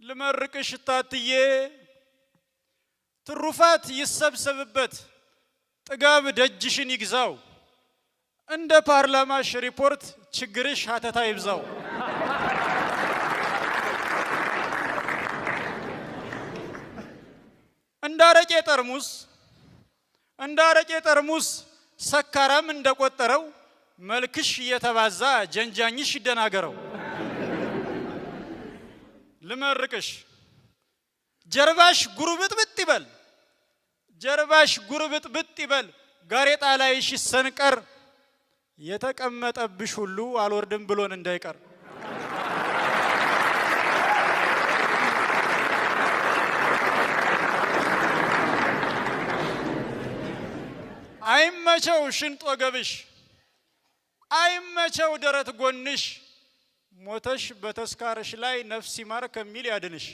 ልመርቅሽ ታትዬ ትሩፋት ይሰብሰብበት ጥጋብ ደጅሽን ይግዛው እንደ ፓርላማሽ ሪፖርት ችግርሽ ሀተታ ይብዛው እንዳረቄ ጠርሙስ ሰካራም እንደቆጠረው መልክሽ እየተባዛ ጀንጃኝሽ ይደናገረው ልመርቅሽ ጀርባሽ ጉርብጥብጥ ይበል ጋሬጣ ላይሽ ይሰንቀር የተቀመጠብሽ ሁሉ አልወርድም ብሎን እንዳይቀር አይመቸው ሽንጦ ገብሽ አይመቸው ደረት ጎንሽ ሞተሽ በተስካርሽ ላይ ነፍስ ይማር ከሚል ያድንሽ